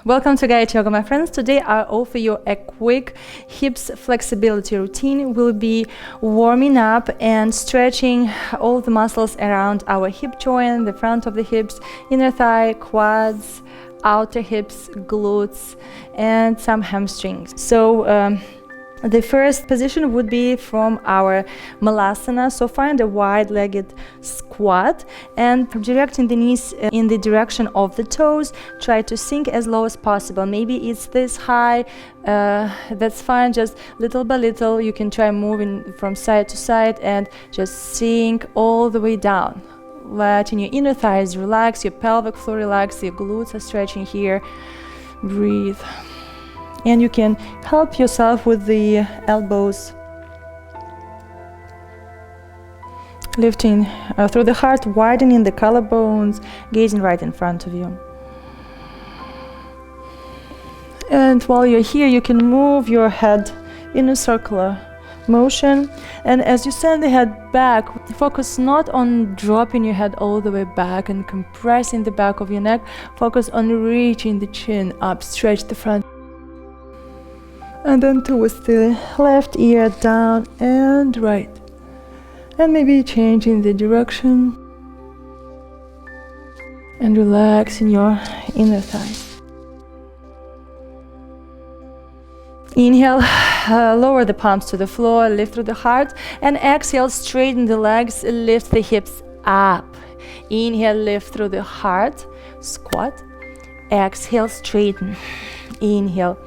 Welcome to Gayatri Yoga, my friends. Today I offer you a quick hips flexibility routine. We'll be warming up and stretching all the muscles around our hip joint, the front of the hips, inner thigh, quads, outer hips, glutes, and some hamstrings. So the first position would be from our malasana. So find a wide-legged squat and directing the knees in the direction of the toes. Try to sink as low as possible. Maybe it's this high, that's fine. Just little by little, you can try moving from side to side and just sink all the way down. Letting your inner thighs relax, your pelvic floor relax, your glutes are stretching here. Breathe. And you can help yourself with the elbows. Lifting through the heart, widening the collarbones, gazing right in front of you. And while you're here, you can move your head in a circular motion. And as you send the head back, focus not on dropping your head all the way back and compressing the back of your neck. Focus on reaching the chin up, stretch the front. And then twist the left ear down and right. And maybe changing the direction. And relaxing your inner thighs. Inhale, lower the palms to the floor, lift through the heart. And exhale, straighten the legs, lift the hips up. Inhale, lift through the heart, squat. Exhale, straighten. Inhale.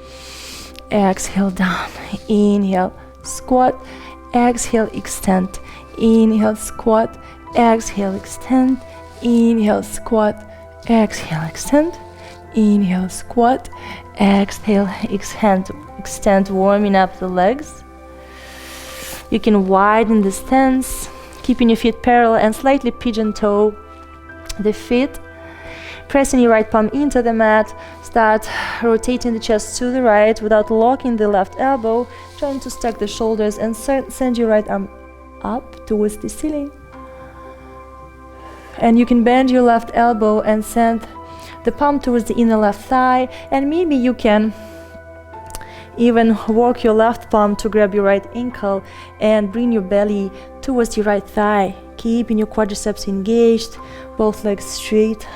Exhale down, inhale, squat, exhale, extend, inhale, squat, exhale, extend, inhale, squat, exhale, extend, inhale, squat, exhale, extend, warming up the legs. You can widen the stance, keeping your feet parallel and slightly pigeon toe the feet. Pressing your right palm into the mat, start rotating the chest to the right without locking the left elbow, trying to stack the shoulders and send your right arm up towards the ceiling. And you can bend your left elbow and send the palm towards the inner left thigh, and maybe you can even walk your left palm to grab your right ankle and bring your belly towards your right thigh, keeping your quadriceps engaged, both legs straight.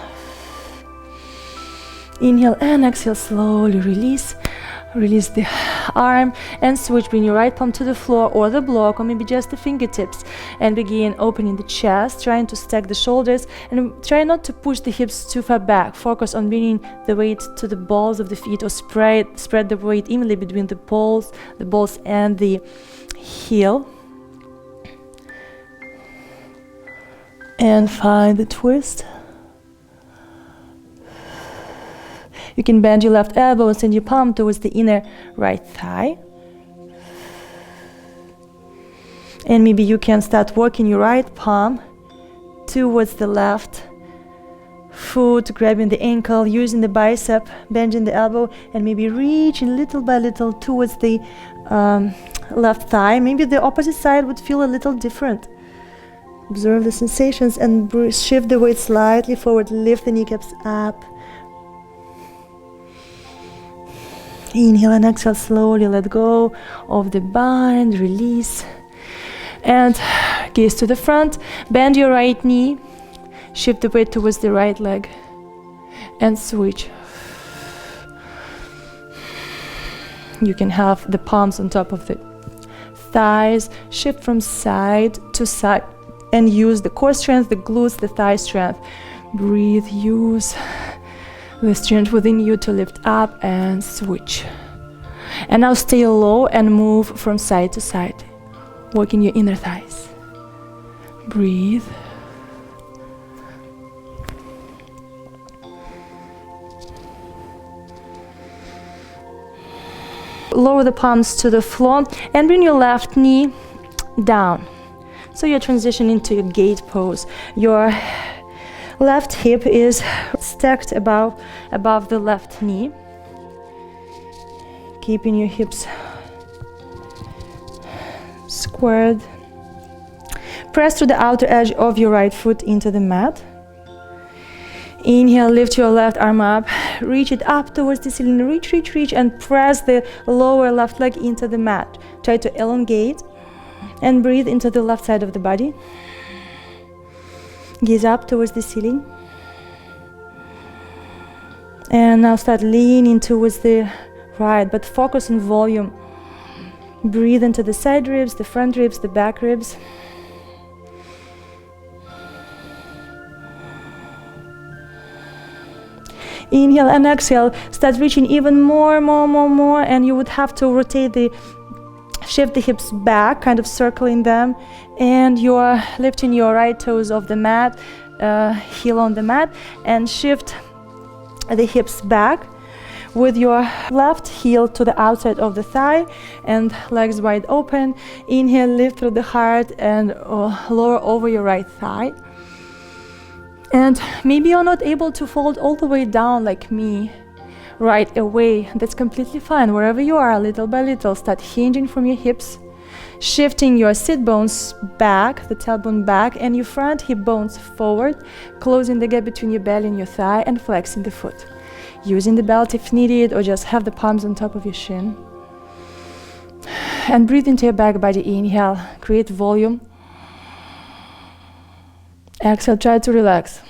Inhale and exhale, slowly release. Release the arm and switch. Bring your right palm to the floor or the block or maybe just the fingertips and begin opening the chest, trying to stack the shoulders and try not to push the hips too far back. Focus on bringing the weight to the balls of the feet or spread the weight evenly between the balls and the heel. And find the twist. You can bend your left elbow and send your palm towards the inner right thigh. And maybe you can start working your right palm towards the left foot, grabbing the ankle, using the bicep, bending the elbow, and maybe reaching little by little towards the left thigh. Maybe the opposite side would feel a little different. Observe the sensations and shift the weight slightly forward, lift the kneecaps up. Inhale and exhale, slowly let go of the bind, release. And gaze to the front, bend your right knee, shift the weight towards the right leg, and switch. You can have the palms on top of the thighs, shift from side to side, and use the core strength, the glutes, the thigh strength. Breathe, use the strength within you to lift up and switch. And now stay low and move from side to side, working your inner thighs. Breathe. Lower the palms to the floor and bring your left knee down. So you're transitioning to your gate pose. Your left hip is stacked above the left knee, keeping your hips squared. Press to the outer edge of your right foot into the mat. Inhale, lift your left arm up, reach it up towards the ceiling. Reach, and press the lower left leg into the mat. Try to elongate and breathe into the left side of the body. Gaze up towards the ceiling. And now start leaning towards the right, but focus on volume. Breathe into the side ribs, the front ribs, the back ribs. Inhale and exhale. Start reaching even more, and you would have to shift the hips back, kind of circling them, and you're lifting your right toes off the mat, heel on the mat, and shift the hips back with your left heel to the outside of the thigh and legs wide open. Inhale, lift through the heart and lower over your right thigh. And maybe you're not able to fold all the way down like me right away. That's completely fine. Wherever you are, little by little, start hinging from your hips, shifting your sit bones back, the tailbone back, and your front hip bones forward, closing the gap between your belly and your thigh, and flexing the foot. Using the belt if needed, or just have the palms on top of your shin. And breathe into your back body. Inhale, create volume. Exhale, try to relax.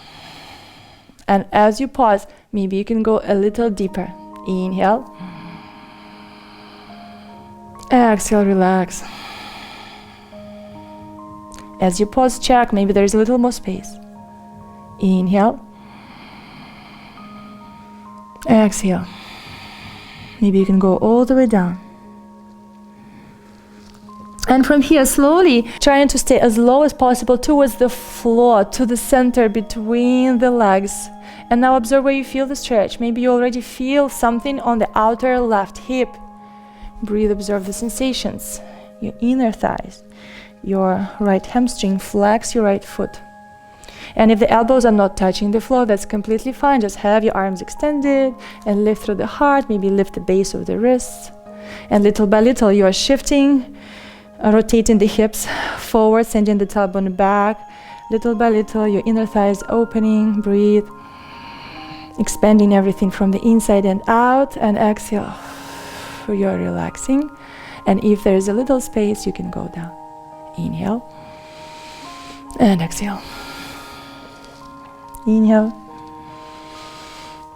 And as you pause, maybe you can go a little deeper. Inhale. Exhale, relax. As you pause, check, maybe there's a little more space. Inhale. Exhale. Maybe you can go all the way down. And from here, slowly trying to stay as low as possible towards the floor, to the center between the legs. And now observe where you feel the stretch. Maybe you already feel something on the outer left hip. Breathe, observe the sensations. Your inner thighs, your right hamstring, flex your right foot. And if the elbows are not touching the floor, that's completely fine. Just have your arms extended and lift through the heart. Maybe lift the base of the wrists. And little by little, you are shifting, rotating the hips forward, sending the tailbone back. Little by little, your inner thighs opening. Breathe. Expanding everything from the inside and out. And exhale. You're relaxing. And if there is a little space, you can go down. Inhale. And exhale. Inhale.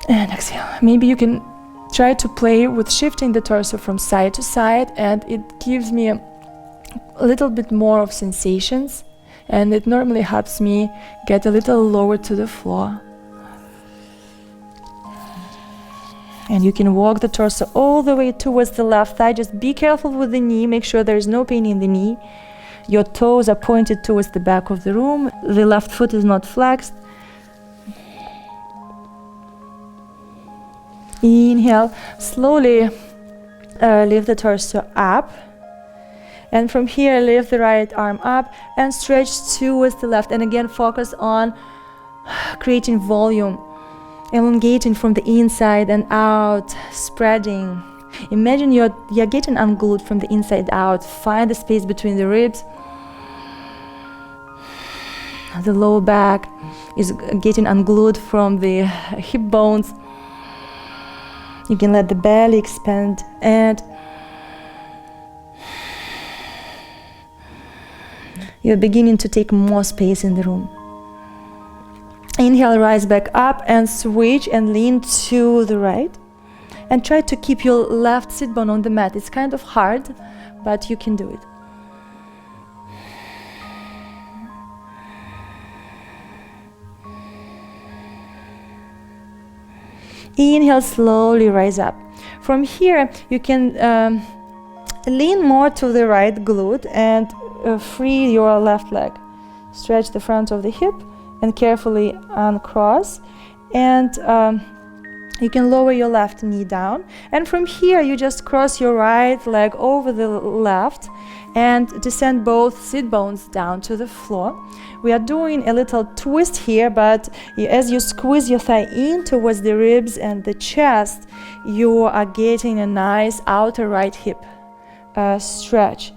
And exhale. Maybe you can try to play with shifting the torso from side to side, and it gives me a little bit more of sensations, and it normally helps me get a little lower to the floor. And you can walk the torso all the way towards the left thigh. Just be careful with the knee. Make sure there is no pain in the knee. Your toes are pointed towards the back of the room. The left foot is not flexed. Inhale. Slowly lift the torso up. And from here, lift the right arm up and stretch towards the left. And again, focus on creating volume, elongating from the inside and out, spreading. Imagine you're getting unglued from the inside out. Find the space between the ribs. The lower back is getting unglued from the hip bones. You can let the belly expand, and you're beginning to take more space in the room. Inhale, rise back up and switch and lean to the right. And try to keep your left sit bone on the mat. It's kind of hard, but you can do it. Inhale, slowly rise up. From here, you can lean more to the right glute and free your left leg. Stretch the front of the hip and carefully uncross. And you can lower your left knee down. And from here, you just cross your right leg over the left and descend both sit bones down to the floor. We are doing a little twist here, but as you squeeze your thigh in towards the ribs and the chest, you are getting a nice outer right hip stretch.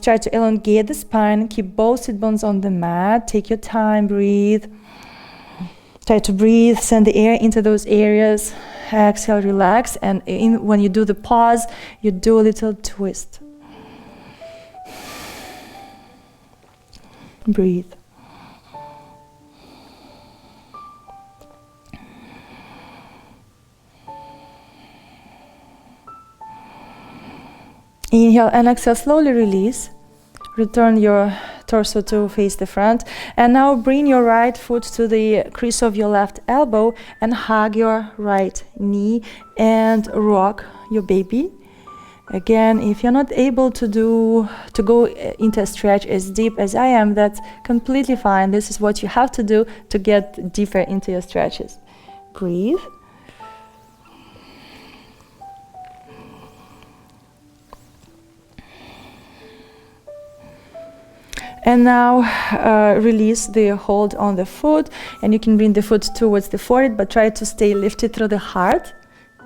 Try to elongate the spine, keep both sit bones on the mat. Take your time, breathe. Try to breathe, send the air into those areas. Exhale, relax, and when you do the pause, you do a little twist. Breathe. Inhale and exhale, slowly release. Return your torso to face the front. And now bring your right foot to the crease of your left elbow and hug your right knee and rock your baby. Again, if you're not able to go into a stretch as deep as I am, that's completely fine. This is what you have to do to get deeper into your stretches. Breathe. And now release the hold on the foot, and you can bring the foot towards the forehead, but try to stay lifted through the heart,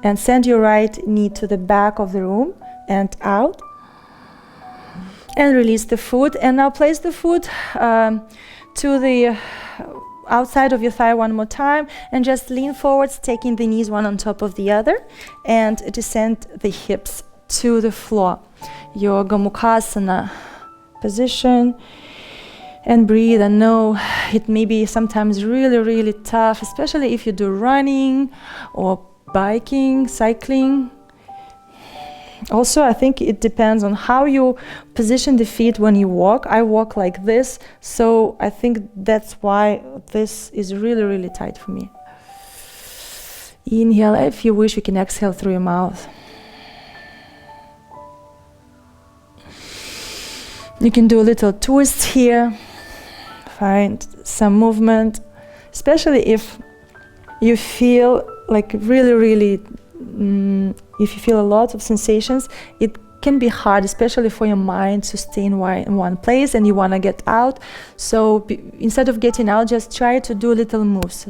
and send your right knee to the back of the room and out. And release the foot, and now place the foot to the outside of your thigh one more time, and just lean forwards, taking the knees one on top of the other, and descend the hips to the floor. Your Gomukhasana position. And breathe. I know it may be sometimes really, really tough, especially if you do running or biking, cycling. Also, I think it depends on how you position the feet when you walk. I walk like this, so I think that's why this is really, really tight for me. Inhale. If you wish, you can exhale through your mouth. You can do a little twist here. Find some movement, especially if you feel like really, if you feel a lot of sensations, it can be hard, especially for your mind to stay in one place and you want to get out. So instead of getting out, just try to do little moves.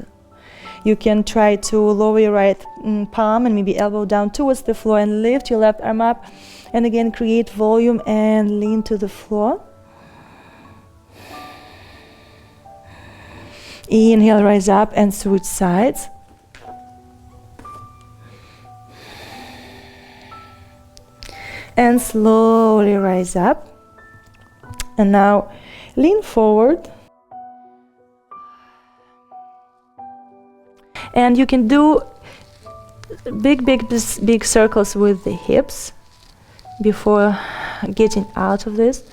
You can try to lower your right palm and maybe elbow down towards the floor and lift your left arm up. And again, create volume and lean to the floor. Inhale, rise up and switch sides. And slowly rise up. And now lean forward. And you can do big circles with the hips before getting out of this.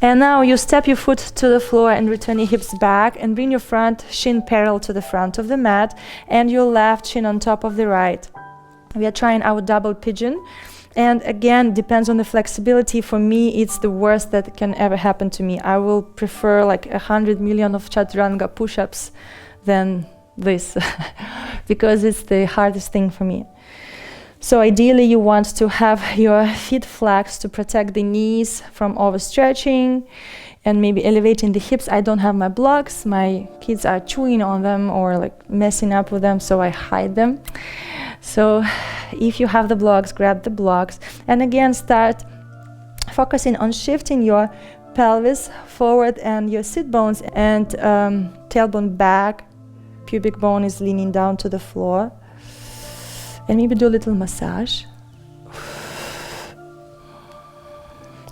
And now you step your foot to the floor and return your hips back and bring your front shin parallel to the front of the mat and your left shin on top of the right. We are trying our double pigeon. And again, depends on the flexibility. For me, it's the worst that can ever happen to me. I will prefer like 100 million of chaturanga push-ups than this because it's the hardest thing for me. So ideally you want to have your feet flexed to protect the knees from overstretching and maybe elevating the hips. I don't have my blocks. My kids are chewing on them or like messing up with them, so I hide them. So if you have the blocks, grab the blocks. And again, start focusing on shifting your pelvis forward and your sit bones and tailbone back. Pubic bone is leaning down to the floor. And maybe do a little massage.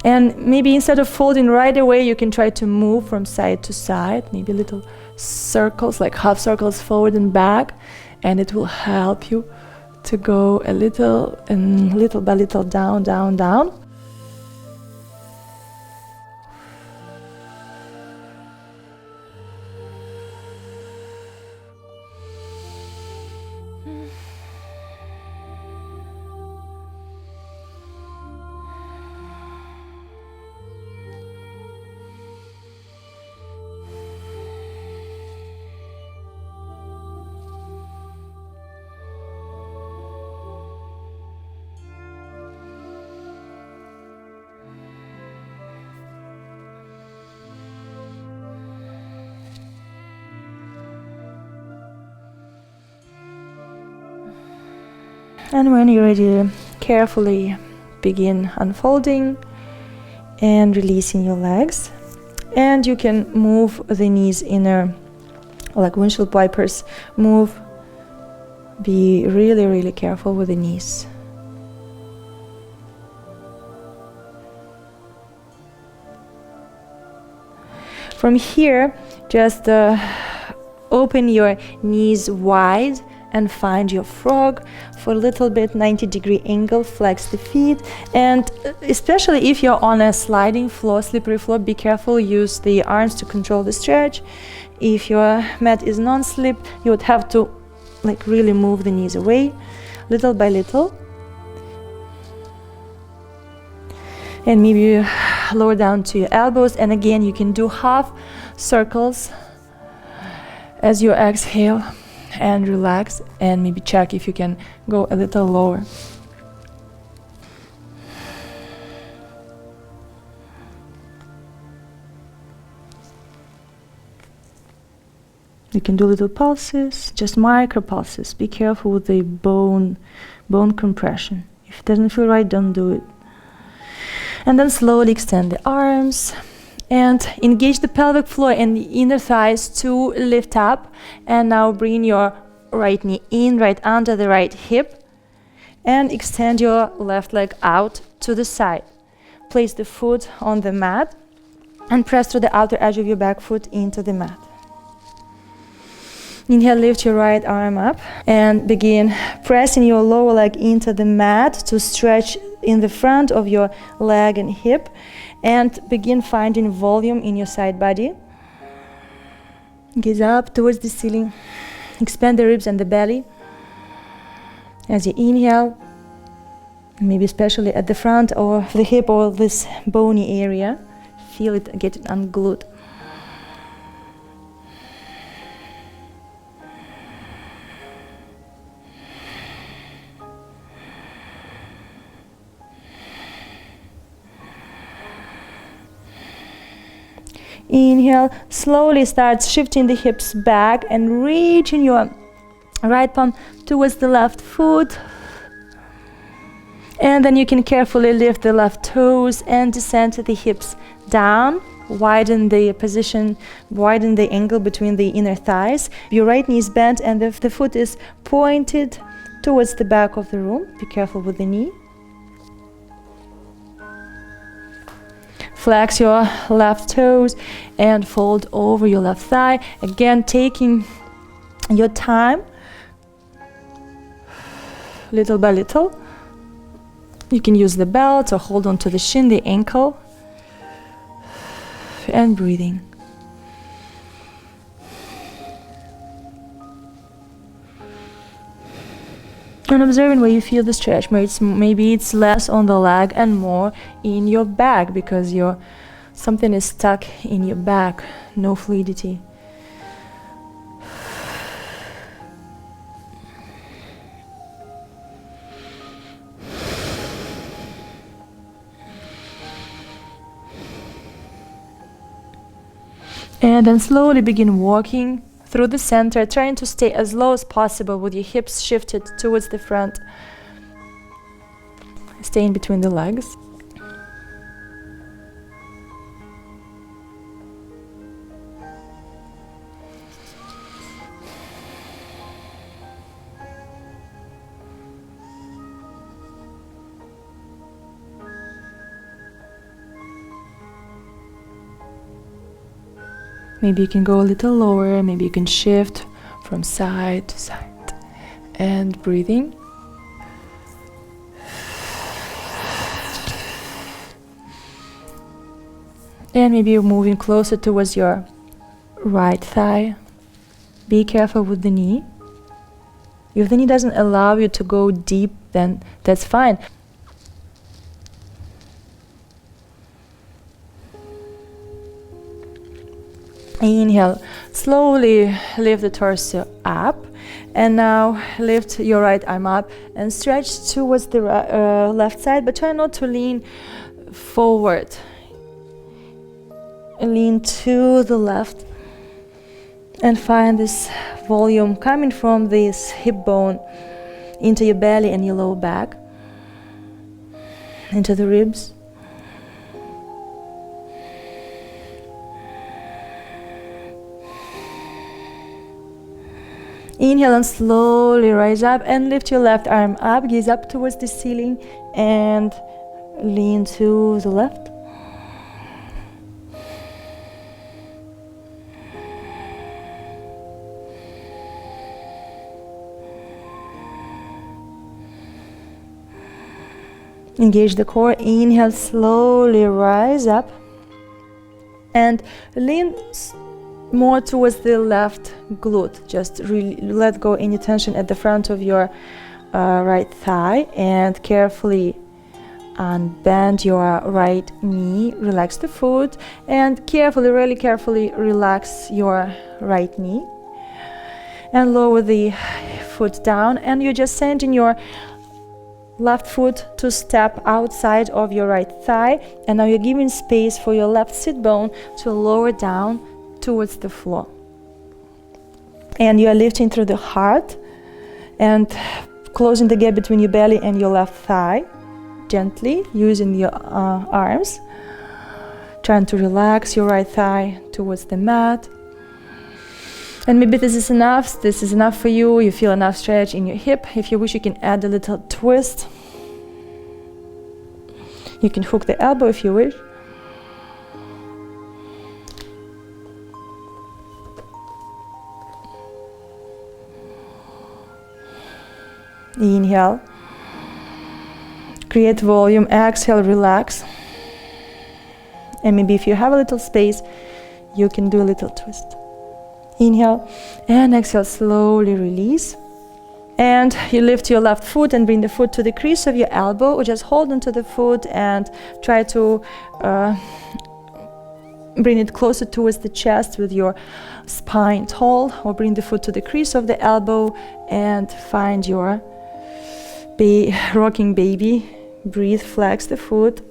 And maybe instead of folding right away, you can try to move from side to side, maybe little circles, like half circles forward and back, and it will help you to go a little and little by little down, down, down. And when you're ready, carefully begin unfolding and releasing your legs. And you can move the knees inner, like windshield wipers. Move. Be really, really careful with the knees. From here, just open your knees wide and find your frog for a little bit, 90-degree angle. Flex the feet, and especially if you're on a sliding floor, slippery floor, be careful. Use the arms to control the stretch. If your mat is non-slip, you would have to like really move the knees away, little by little. And maybe you lower down to your elbows, and again you can do half circles as you exhale and relax, and maybe check if you can go a little lower. You can do little pulses, just micro pulses. Be careful with the bone compression. If it doesn't feel right, don't do it. And then slowly extend the arms and engage the pelvic floor and the inner thighs to lift up. And now bring your right knee in, right under the right hip, and extend your left leg out to the side. Place the foot on the mat and press through the outer edge of your back foot into the mat. Inhale, lift your right arm up and begin pressing your lower leg into the mat to stretch in the front of your leg and hip, and begin finding volume in your side body. Gaze up towards the ceiling. Expand the ribs and the belly. As you inhale, maybe especially at the front of the hip or this bony area, feel it getting unglued. Inhale, slowly start shifting the hips back and reaching your right palm towards the left foot. And then you can carefully lift the left toes and descend the hips down. Widen the position, widen the angle between the inner thighs. Your right knee is bent and the foot is pointed towards the back of the room. Be careful with the knee. Flex your left toes and fold over your left thigh. Again, taking your time, little by little. You can use the belt or hold on to the shin, the ankle, and breathing. And observing where you feel the stretch. Maybe it's less on the leg and more in your back because something is stuck in your back. No fluidity. And then slowly begin walking through the center, trying to stay as low as possible with your hips shifted towards the front. Stay in between the legs. Maybe you can go a little lower, maybe you can shift from side to side. And breathing. And maybe you're moving closer towards your right thigh. Be careful with the knee. If the knee doesn't allow you to go deep, then that's fine. Inhale, slowly lift the torso up, and now lift your right arm up and stretch towards the left side, but try not to lean forward. Lean to the left and find this volume coming from this hip bone into your belly and your lower back, into the ribs. Inhale and slowly rise up and lift your left arm up, gaze up towards the ceiling and lean to the left. Engage the core. Inhale, slowly rise up and lean more towards the left glute. Just let go any tension at the front of your right thigh and carefully unbend your right knee. Relax the foot and carefully, really carefully relax your right knee and lower the foot down, and you're just sending your left foot to step outside of your right thigh, and now you're giving space for your left sit bone to lower down towards the floor. And you are lifting through the heart and closing the gap between your belly and your left thigh, gently using your arms, trying to relax your right thigh towards the mat. And maybe this is enough for you. You feel enough stretch in your hip. If you wish, you can add a little twist. You can hook the elbow if you wish. Inhale. Create volume. Exhale, relax. And maybe if you have a little space, you can do a little twist. Inhale and exhale, slowly release. And you lift your left foot and bring the foot to the crease of your elbow, or just hold onto the foot and try to bring it closer towards the chest with your spine tall, or bring the foot to the crease of the elbow and find your rocking baby. Breathe, flex the foot.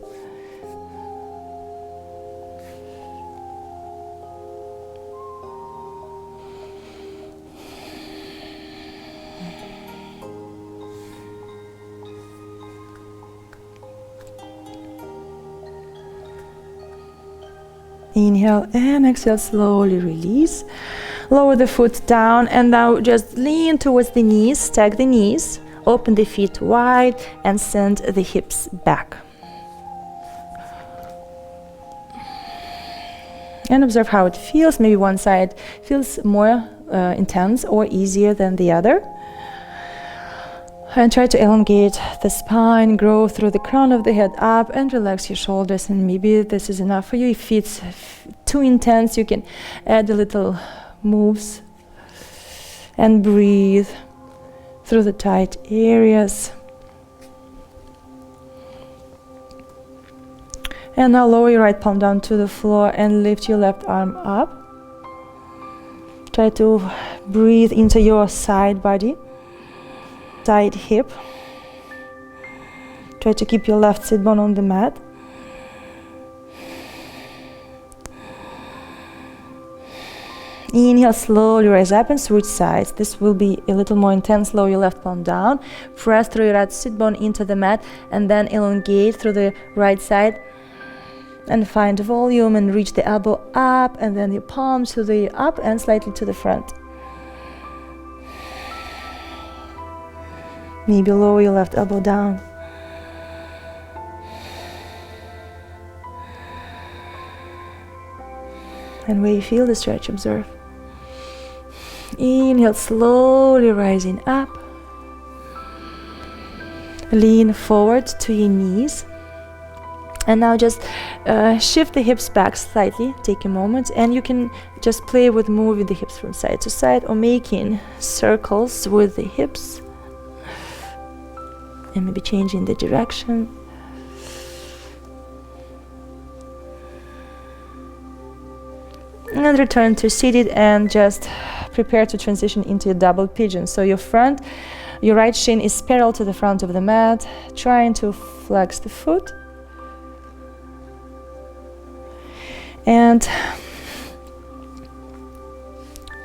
Inhale and exhale, slowly release. Lower the foot down and now just lean towards the knees, stack the knees, open the feet wide and send the hips back. And observe how it feels. Maybe one side feels more intense or easier than the other. And try to elongate the spine, grow through the crown of the head up and relax your shoulders. And maybe this is enough for you. If it's too intense, you can add a little moves and breathe through the tight areas. And now lower your right palm down to the floor and lift your left arm up. Try to breathe into your side body. Side hip. Try to keep your left sit bone on the mat. Inhale, slowly rise up and switch sides. This will be a little more intense. Lower your left palm down. Press through your right sit bone into the mat and then elongate through the right side. And find volume and reach the elbow up and then your palms to the up and slightly to the front. Maybe lower your left elbow down. And where you feel the stretch, observe. Inhale, slowly rising up. Lean forward to your knees. And now just shift the hips back slightly. Take a moment and you can just play with moving the hips from side to side or making circles with the hips. And maybe changing the direction. And return to seated and just prepare to transition into a double pigeon. So your right shin is parallel to the front of the mat, trying to flex the foot. And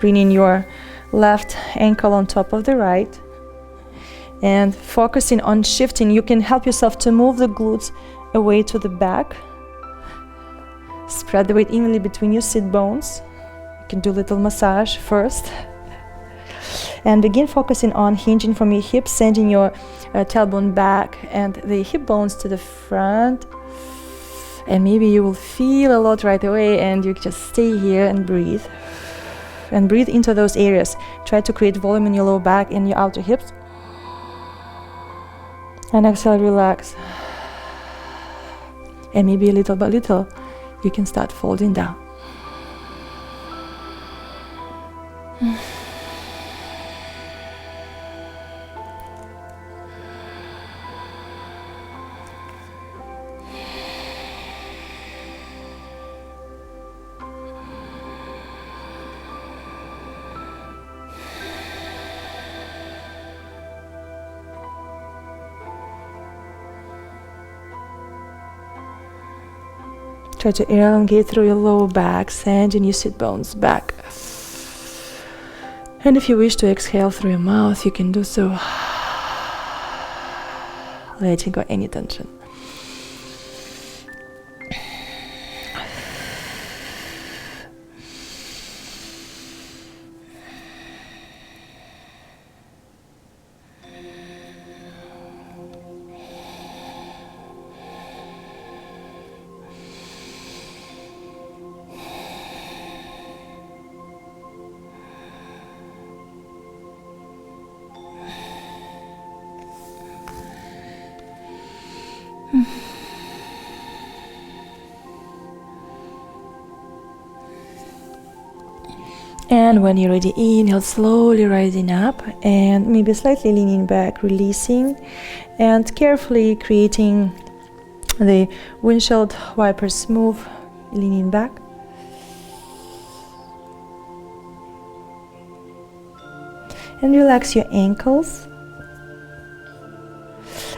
bringing your left ankle on top of the right. And focusing on shifting, you can help yourself to move the glutes away to the back. Spread the weight evenly between your sit bones. You can do a little massage first. And begin focusing on hinging from your hips, sending your tailbone back and the hip bones to the front. And maybe you will feel a lot right away, and you just stay here and breathe. And breathe into those areas. Try to create volume in your lower back and your outer hips. And exhale, relax. And maybe little by little, you can start folding down. Try to elongate through your lower back, sending your sit bones back. And if you wish to exhale through your mouth, you can do so, letting go any tension. And when you're ready, inhale, slowly rising up and maybe slightly leaning back, releasing, and carefully creating the windshield wipers move, leaning back. And relax your ankles.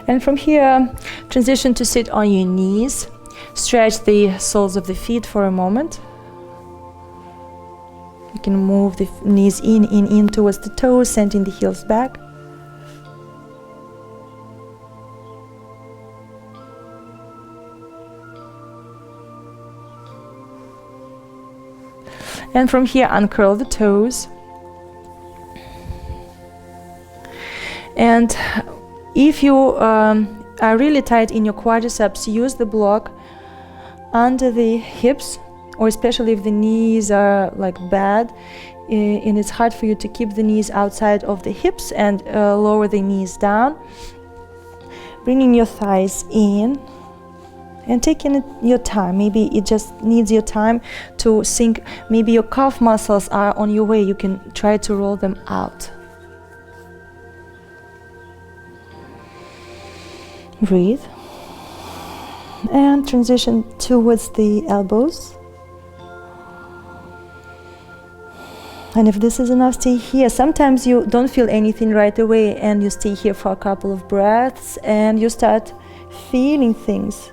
And from here, transition to sit on your knees. Stretch the soles of the feet for a moment. You can move the knees in towards the toes, sending the heels back. And from here, uncurl the toes. And if you are really tight in your quadriceps, use the block under the hips, or especially if the knees are like bad, and it's hard for you to keep the knees outside of the hips, and lower the knees down, bringing your thighs in and taking your time. Maybe it just needs your time to sink. Maybe your calf muscles are on your way. You can try to roll them out. Breathe and transition towards the elbows. And if this is enough, stay here. Sometimes you don't feel anything right away, and you stay here for a couple of breaths and you start feeling things.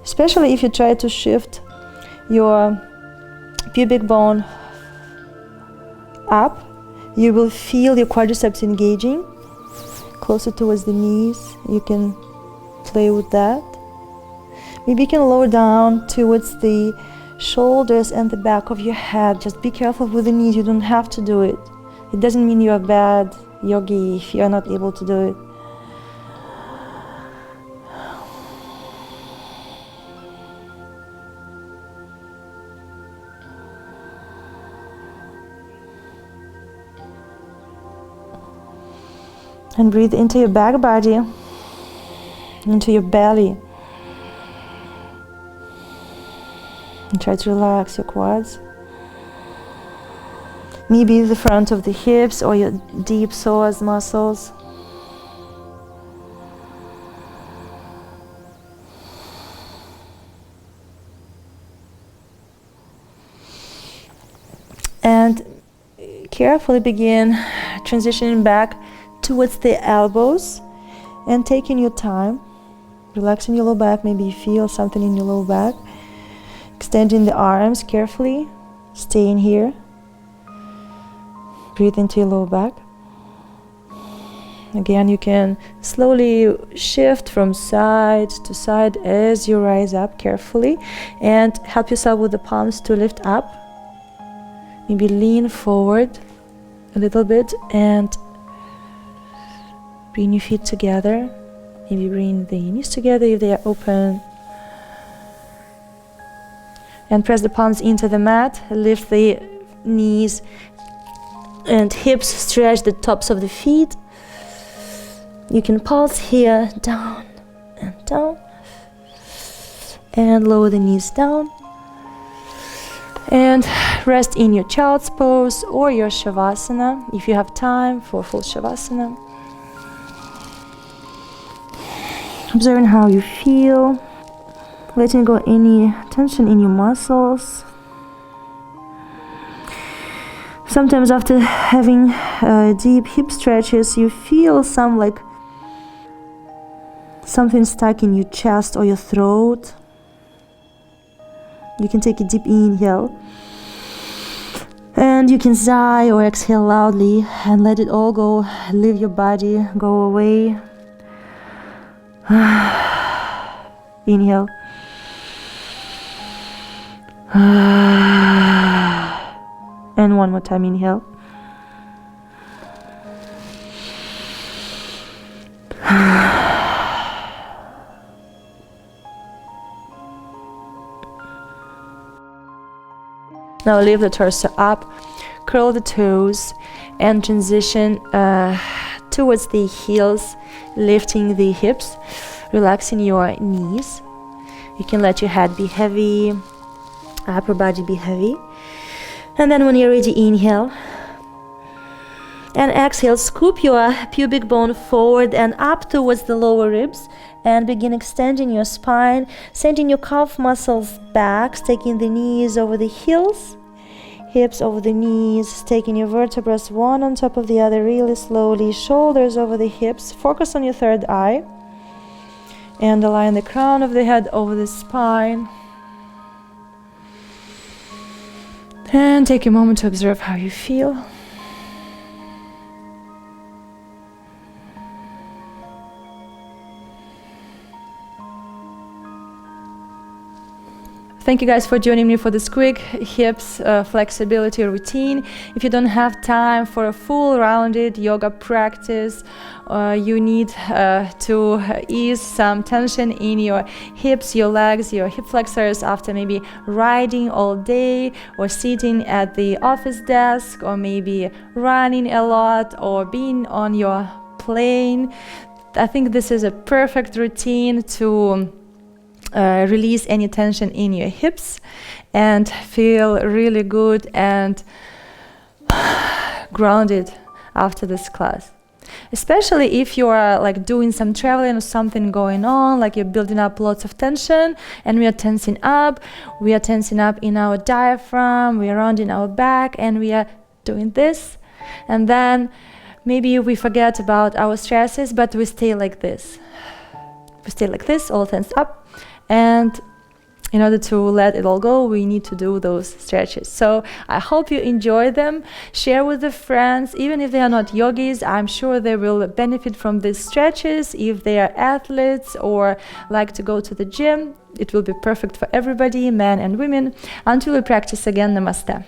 Especially if you try to shift your pubic bone up, you will feel your quadriceps engaging closer towards the knees. You can play with that. Maybe you can lower down towards the shoulders and the back of your head. Just be careful with the knees. You don't have to do it. It doesn't mean you're a bad yogi if you're not able to do it. And breathe into your back body, into your belly. And try to relax your quads. Maybe the front of the hips or your deep psoas muscles. And carefully begin transitioning back towards the elbows and taking your time, relaxing your lower back. Maybe you feel something in your lower back. Extending the arms carefully, staying here. Breathe into your lower back. Again, you can slowly shift from side to side as you rise up carefully, and help yourself with the palms to lift up. Maybe lean forward a little bit, and bring your feet together. Maybe bring the knees together if they are open. And press the palms into the mat. Lift the knees and hips. Stretch the tops of the feet. You can pulse here, down and down. And lower the knees down. And rest in your child's pose or your shavasana if you have time for full shavasana. Observing how you feel, letting go any tension in your muscles. Sometimes after having deep hip stretches, you feel something stuck in your chest or your throat. You can take a deep inhale, and you can sigh or exhale loudly and let it all go. Leave your body, go away. Inhale. And one more time, inhale. Now lift the torso up, curl the toes, and transition towards the heels, lifting the hips, relaxing your knees. You can let your head be heavy, upper body be heavy. And then when you're ready, inhale. And exhale, scoop your pubic bone forward and up towards the lower ribs. And begin extending your spine, sending your calf muscles back, taking the knees over the heels, hips over the knees, taking your vertebrae one on top of the other really slowly, shoulders over the hips. Focus on your third eye. And align the crown of the head over the spine. And take a moment to observe how you feel. Thank you guys for joining me for this quick hips flexibility routine. If you don't have time for a full rounded yoga practice, you need to ease some tension in your hips, your legs, your hip flexors after maybe riding all day or sitting at the office desk or maybe running a lot or being on your plane. I think this is a perfect routine to release any tension in your hips and feel really good and grounded after this class. Especially if you are like doing some traveling or something going on, like you're building up lots of tension, and we are tensing up in our diaphragm, we are rounding our back, and we are doing this, and then maybe we forget about our stresses, but we stay like this. We stay like this, all tensed up. And in order to let it all go, we need to do those stretches. So I hope you enjoy them. Share with the friends, even if they are not yogis, I'm sure they will benefit from these stretches. If they are athletes or like to go to the gym, it will be perfect for everybody, men and women. Until we practice again, namaste.